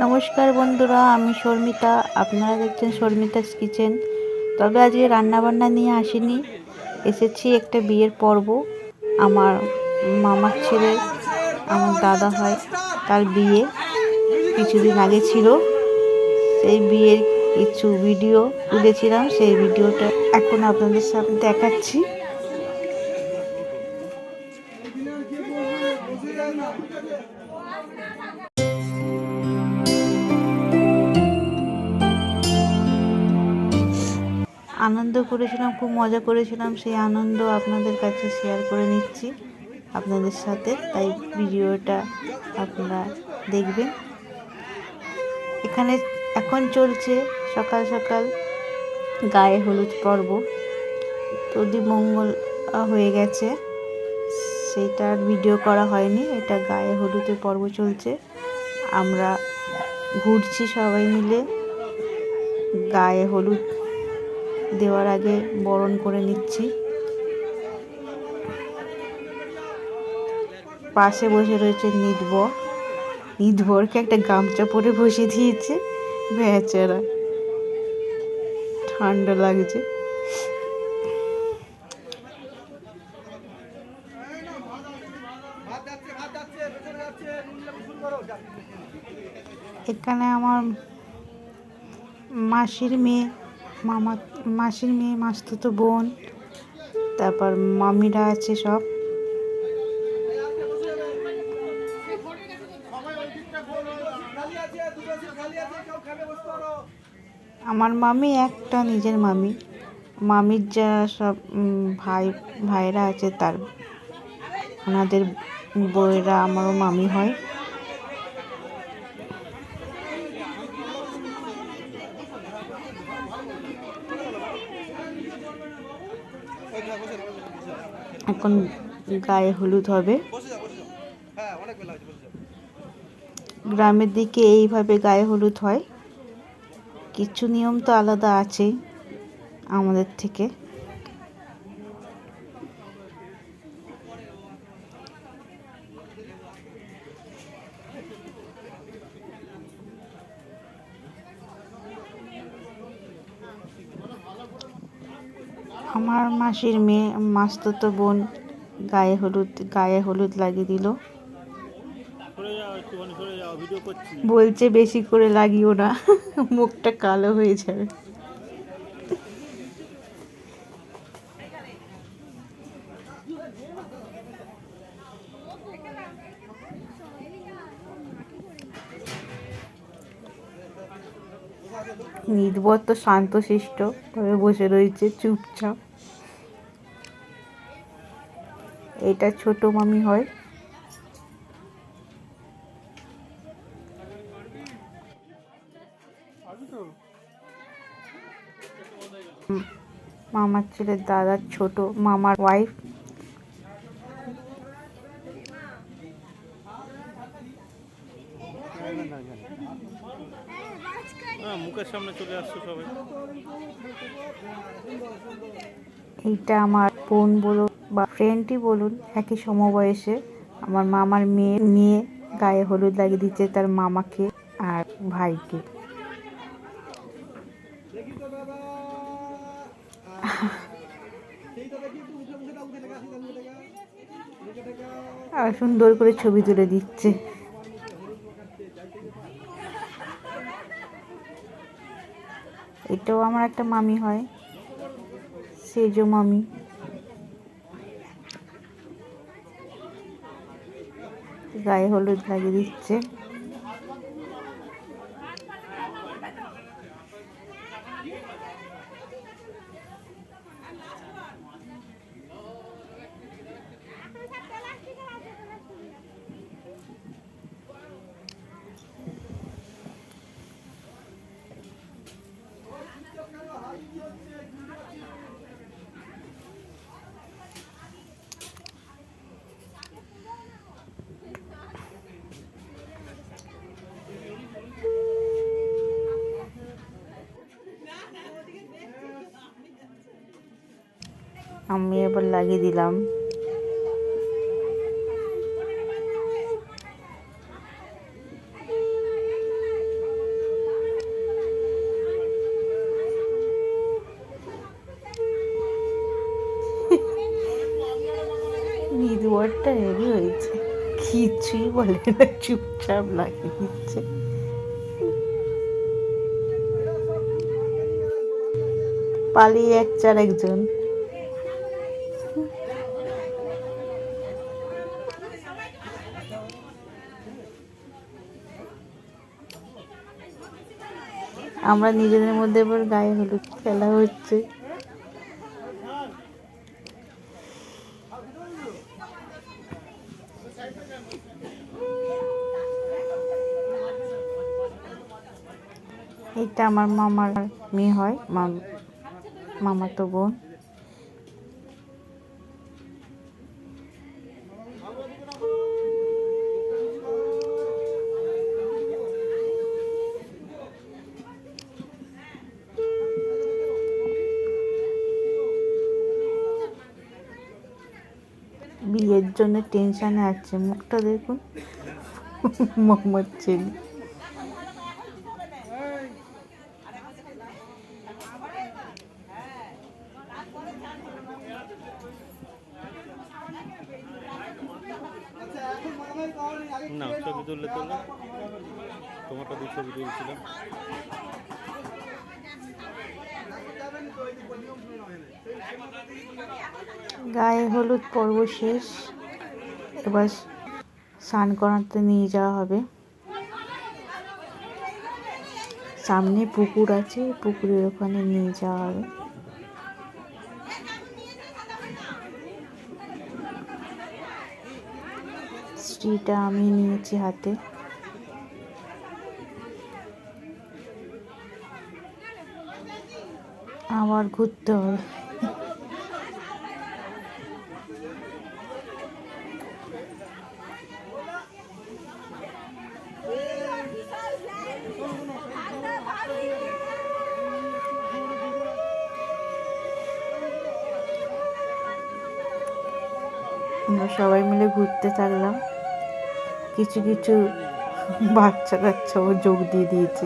নমস্কার বন্ধুরা, আমি শর্মিতা। আপনারা দেখছেন শর্মিতাস কিচেন। তবে আজকে রান্নাবান্না নিয়ে আসিনি, এসেছি একটা বিয়ের পর্ব। আমার মামার ছেলে, আমার দাদা হয়, তার বিয়ে কিছুদিন আগে ছিল। সেই বিয়ের কিছু ভিডিও তুলেছিলাম, সেই ভিডিওটা এখন আপনাদের সামনে দেখাচ্ছি। আনন্দ করেছিলাম, খুব মজা করেছিলাম। সেই আনন্দ আপনাদের কাছে শেয়ার করে নিচ্ছি আপনাদের সাথে, তাই ভিডিওটা আপনারা দেখবেন। এখানে এখন চলছে সকাল সকাল গায়ে হলুদ পর্ব। প্রদীপমঙ্গল হয়ে গেছে, সেইটার ভিডিও করা হয়নি। এটা গায়ে হলুদের পর্ব চলছে। আমরা ঘুরছি সবাই মিলে, গায়ে হলুদ দেওয়ার আগে বরণ করে নিচ্ছি। পাশে বসে রয়েছে নিদবর। নিদবরকে একটা গামছা পরে বসে দিয়েছে, বেচারা ঠান্ডা লাগছে। এখানে আমার মাসির মেয়ে, মাসির মেয়ে, মাসতুতো বোন, তারপর মামিরা আছে সব। আমার মামি একটা নিজের মামি, মামির যা সব ভাইরা আছে, তার ওনাদের বউয়েরা আমারও মামি হয়। এখন গায়ে হলুদ হবে। গ্রামের দিকে এইভাবে গায়ে হলুদ হয়। কিছু নিয়ম তো আলাদা আছেই আমাদের থেকে। আমার মাসির মেয়ে, মাসতুতো বোন গায়ে হলুদ লাগিয়ে দিল। বলছে বেশি করে লাগিও না, মুখটা কালো হয়ে যাবে। নির্বর তো শান্তশিষ্ট ভাবে বসে রয়েছে চুপচাপ। এটা ছোট মামি হয়। মামার ছেলের দাদার ছোট মামার ওয়াইফ। মুখের সামনে চলে আসছে সবাই। এইটা আমার বোন বলুন বা ফ্রেন্ডই বলুন, একই সমবয়সে। আমার মামার মেয়ে গায়ে হলুদ লাগিয়ে দিচ্ছে তার মামাকে আর ভাইকে। আর সুন্দর করে ছবি তুলে দিচ্ছে। এটাও আমার একটা মামি হয়, সেজ মামি। গায়ে হলুদ লাগিয়ে দিচ্ছে। আমি এবার লাগিয়ে দিলাম। বরটা হেভি হয়েছে, কিছুই বলে না, চুপচাপ লাগিয়ে দিচ্ছে। পালিয়ে একচার একজন। আমরা নিজেদের মধ্যে এবার গায়ে হলুদ খেলা হচ্ছে। এটা আমার মামার মেয়ে হয়, মামাতো বোন। বিয়ের জন্য টেনশনে আছে, মুখটা দেখুন। মোহাম্মদ ছেলে না, ছবি তুললে তোলো, তোমারটা দিয়ে ছবি তুলছিলাম। গায়ে হলুদ পর্ব শেষ, এবার স্নান করাতে নিয়ে যাওয়া হবে। সামনে পুকুর আছে, পুকুরের ওখানে নিয়ে যাওয়া হবে। স্ত্রীটা আমি নিয়েছি হাতে। আবার ঘুরতে হবে। আমরা সবাই মিলে ঘুরতে থাকলাম। কিছু কিছু বাচ্চা কাচ্চাও যোগ দিয়ে দিয়েছে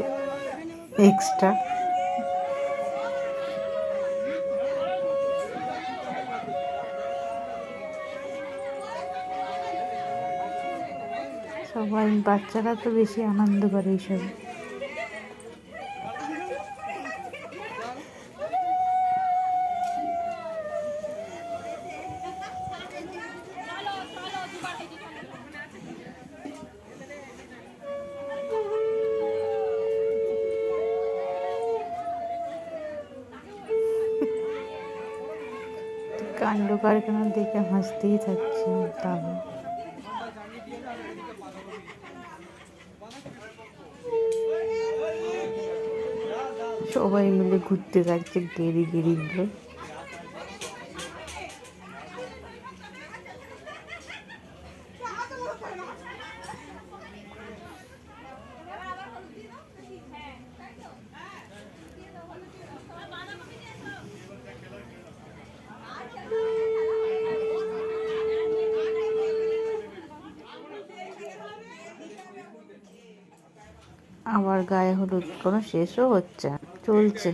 এক্সট্রা। সবাই, বাচ্চারা তো বেশি আনন্দ করে এইসব। কাণ্ড কারখানা দেখে হাসতেই থাকছি তাহলে। সবাই মিলে ঘুরতে থাকছে গেরি গেরিগুলো। আবার গায়ে হলুদ কোনো শেষও হচ্ছে না, চলছে।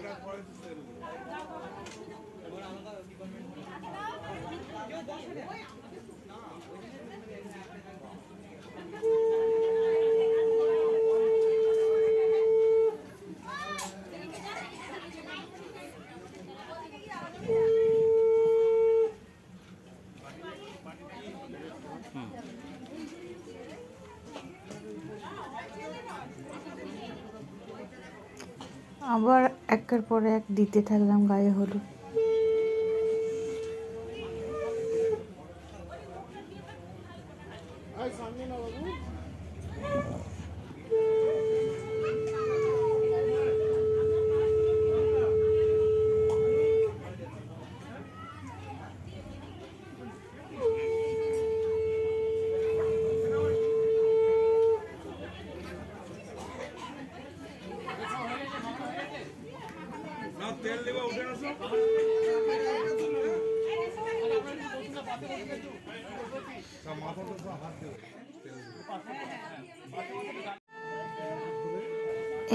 আবার একের পর এক দিতে থাকলাম গায়ে হলুদ।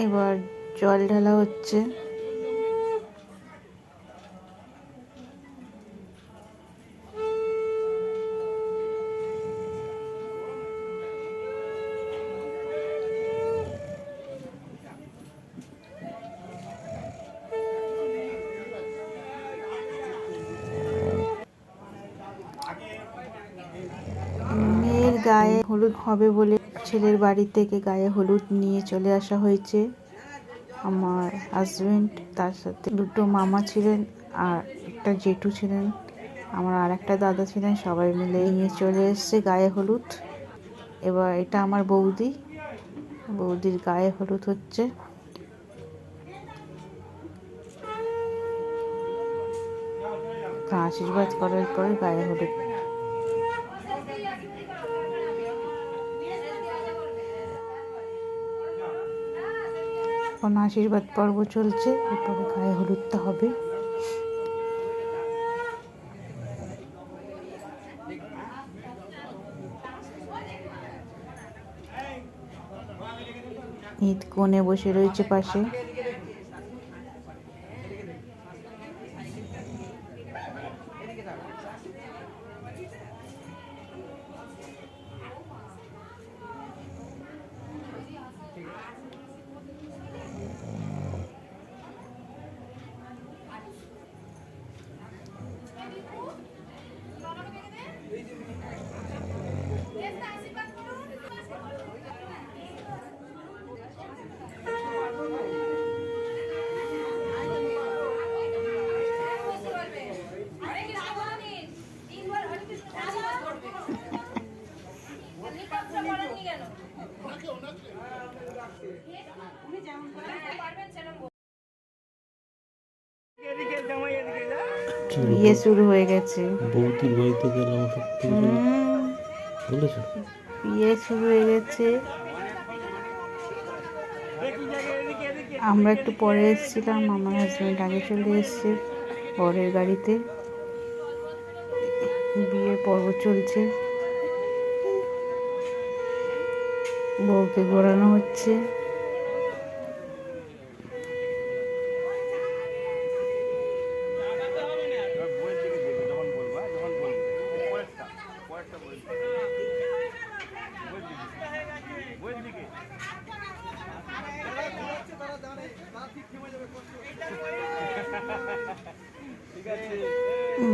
এবার জল ঢালা হচ্ছে। গায়ে হলুদ হবে বলে ছেলের বাড়ি থেকে গায়ে হলুদ নিয়ে চলে আসা হয়েছে। আমার হাজবেন্ড, তার সাথে দুটো মামা ছিলেন আর একটা জেঠু ছিলেন, আমার আর একটা দাদা ছিলেন, সবাই মিলে নিয়ে চলে এসছে গায়ে হলুদ। এবার এটা আমার বৌদির গায়ে হলুদ হচ্ছে। আশীর্বাদ করার পরে গায়ে হলুদ। এখন আশীর্বাদ পর্ব চলছে, এরপরে গায়ে হলুদটা হবে। ঈদ কোণে বসে রয়েছে পাশে। বিয়ে শুরু হয়ে গেছে। বৌদির বাড়িতে গেলাম সব বলেছো? বিয়ে শুরু হয়ে গেছে। আমরা একটু পরে এসেছিলাম, আমার হাজব্যান্ড আগে চলে এসছে বরের গাড়িতে। বিয়ের পর্ব চলছে, বউকে ঘোরানো হচ্ছে।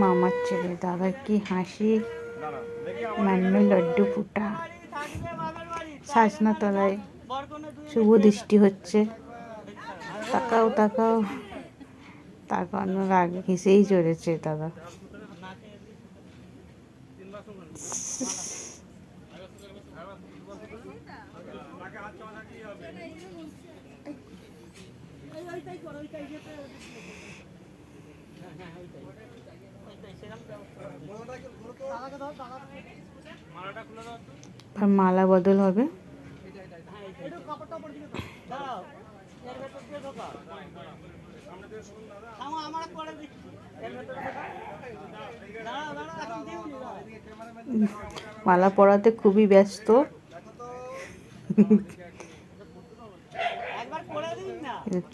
মামার ছেলে দাদার কি হাসি, মান্নু লাড্ডু ফুটা। শাসনাতলায় শুভ দৃষ্টি হচ্ছে। তাকাও তাকাও, তাকানোর আগে হেসেই চলেছে দাদা। আর মালা বদল হবে। মালা পরাতে খুবই ব্যস্ত।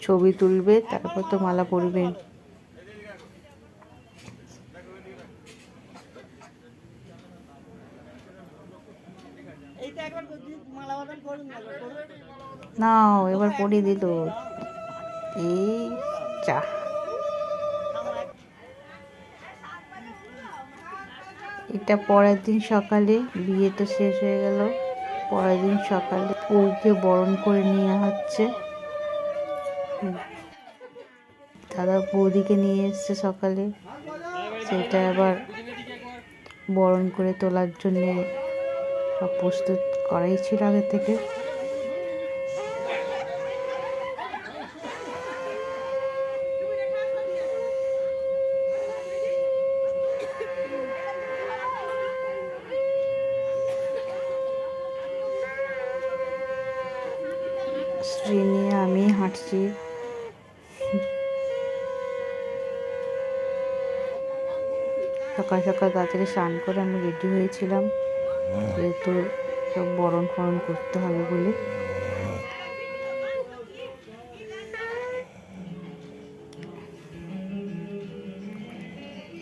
ছবি তুলবে, তারপর তো মালা পরবেন। নাও এবার পরিয়ে দিল। এই চা, এটা পরের দিন সকালে, বিয়ে তো শেষ হয়ে গেল, পরের দিন সকালে বউকে বরণ করে নিয়ে হচ্ছে। দাদা বৌদিকে নিয়ে এসছে সকালে, সেটা আবার বরণ করে তোলার জন্যে সব প্রস্তুত করাই ছিল আগে থেকে। স্ত্রী নিয়ে আমি হাঁটছি। সকাল সকাল তাড়াতাড়ি স্নান করে আমি রেডি হয়েছিলাম, যেহেতু সব বরণ ফরণ করতে হবে বলে।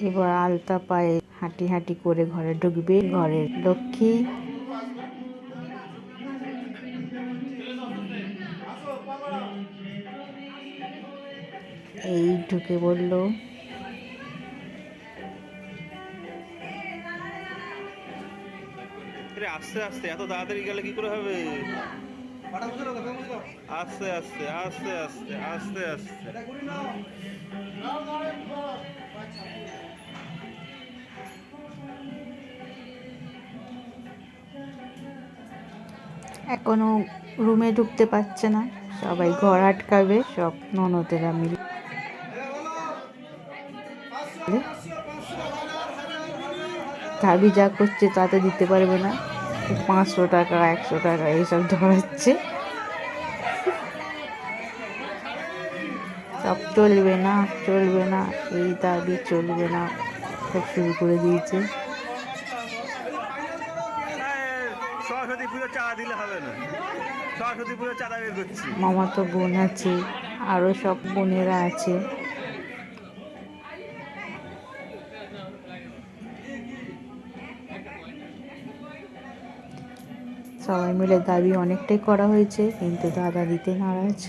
এবার আলতা পায়ে হাঁটি হাঁটি করে ঘরে ঢুকবে ঘরের লক্ষ্মী। এই ঢুকে বললো, আস্তে আস্তে, এত তাড়াতাড়ি গেলে কি করে হবে? আস্তে আস্তে আস্তে আস্তে আস্তে আস্তে। এখনো রুমে ঢুকতে পারছে না, সবাই ঘর আটকাবে, সব ননদেরা মিলে। দাবি যা করছে তাতে দিতে পারবে না, 500 টাকা 100 টাকা এইসব ধরাচ্ছে। সব চলবে না, চলবে না, এই দাবি চলবে না, সব শুরু করে দিয়েছে। সরস্বতী পুজো চাঁদা দিলে হবে না, সরস্বতী পুজো চাঁদা বের করছি। মামাতো বোন আছে, আরো সব বোনেরা আছে। সবাই মিলে দাবি অনেকটাই করা হয়েছে, কিন্তু দাদা দিতে নারাজ।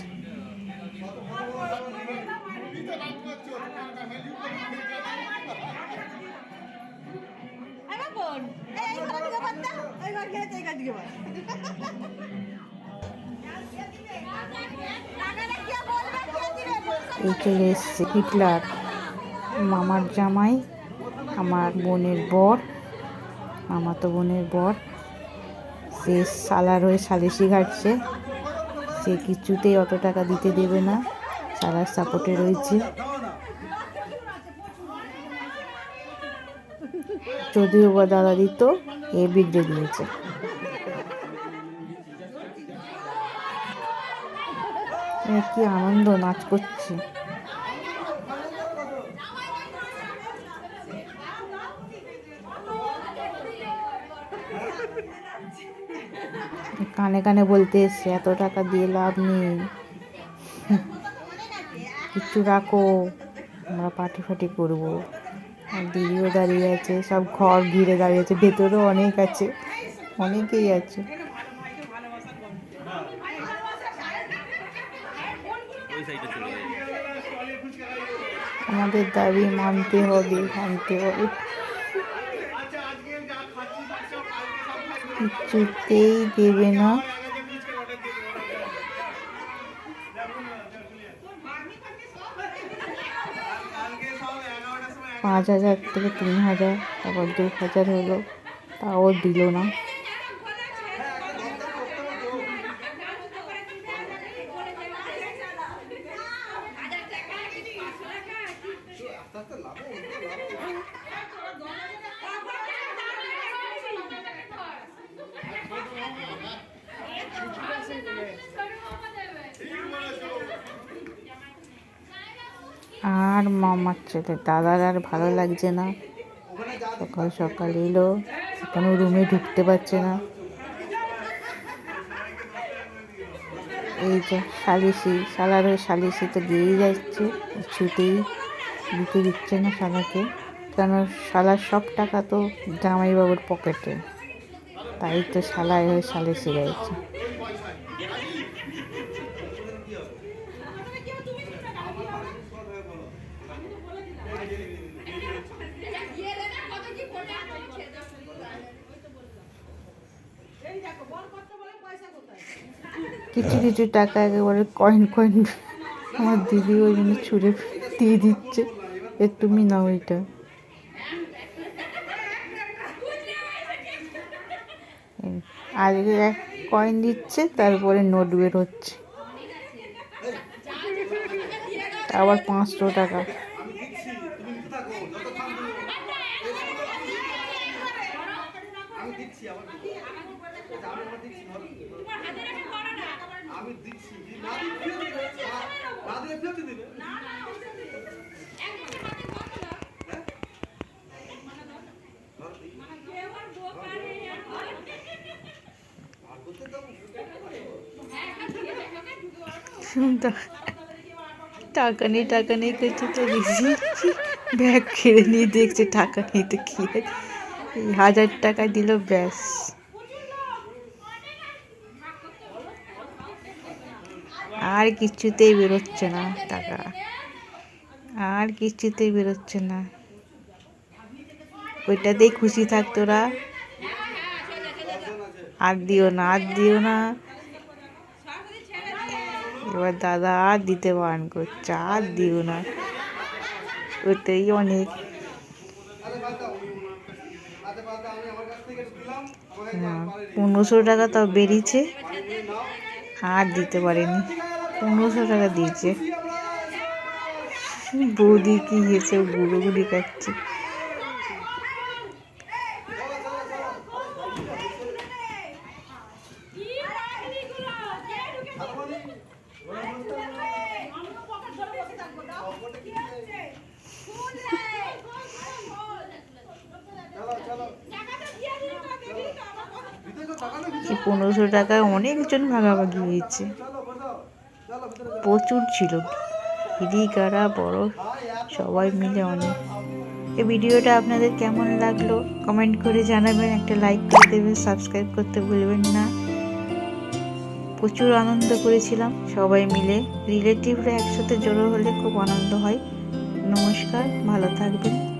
এই চলে এসছে হিটলার, মামার জামাই, আমার বোনের বর, মামাতো বোনের বর। সে শালার হয়ে সালিশি ঘাটছে, সে কিছুতেই অত টাকা দিতে দেবে না, শালার সাপোর্টে রয়েছে। যদিও বা দাদা দিত, এ বিগড়ে দিয়েছে। কি আনন্দ, নাচ করছে। কানে কানে বলতে এসছে, এত টাকা দিয়ে লাভ নেই, কিছু রাখো, আমরা পার্টি ফাটি করবো। আর দিদিও দাঁড়িয়ে আছে, সব ঘর ঘিরে দাঁড়িয়ে আছে, ভেতরেও অনেক আছে, অনেকেই আছে। আমাদের দাবি মানতে হবে, মানতে হবে, কিছুতেই দেবে না। 5,000 থেকে 3,000, তারপর 2,000 হলো, তাও দিল না। আর মামার ছেলে দাদার আর ভালো লাগছে না, সকাল সকাল এলো, এখনো রুমে ঢুকতে পারছে না। এই যে সালিশি, শালার হয়ে সালিশি তো দিয়েই যাচ্ছে, কিছুতেই দিতে দিচ্ছে না শালাকে, কেন শালার সব টাকা তো জামাইবাবুর পকেটে, তাই তো শালায় হয়ে সালিশি রয়েছে। কিছু কিছু টাকা একেবারে কয়েন কয়েন আমার দিদি ওই জন্য ছুঁড়ে দিয়ে দিচ্ছে, তুমি নাও এটা। আজকে এক কয়েন দিচ্ছে, তারপরে নোট বের হচ্ছে, আবার 500 টাকা। টাকা নেই করছে, তো বেশি ব্যাগ খেয়ে নিয়ে দেখছে টাকা নেই, তো কি 1,000 টাকা দিল, ব্যাস। আর কিছুতেই বেরোচ্ছে না টাকা, আর কিছুতেই বেরোচ্ছে না, ওইটাতেই খুশি থাকতোরা। আর দিও না, আর দিও না। এবার দাদা আর দিতে বারণ করছে, আর দিও না, ওটাই অনেক। 1500 টাকা তাও বেরিয়েছে, আর দিতে পারেনি। 1500 টাকা দিয়েছে। বৌদি কি হয়েছে, গুঁড়োগুড়ি খাচ্ছে। কি 1500 টাকায় অনেকজন ভাগাভাগি হয়েছে, প্রচুর ছিল। দিদি কারা বড় সবাই মিলে অনেক। এই ভিডিওটা আপনাদের কেমন লাগলো কমেন্ট করে জানাবেন, একটা লাইক করে দেবেন, সাবস্ক্রাইব করতে ভুলবেন না। প্রচুর আনন্দ করেছিলাম সবাই মিলে, রিলেটিভরা একসাথে জড়ো হলে খুব আনন্দ হয়। নমস্কার, ভালো থাকবেন।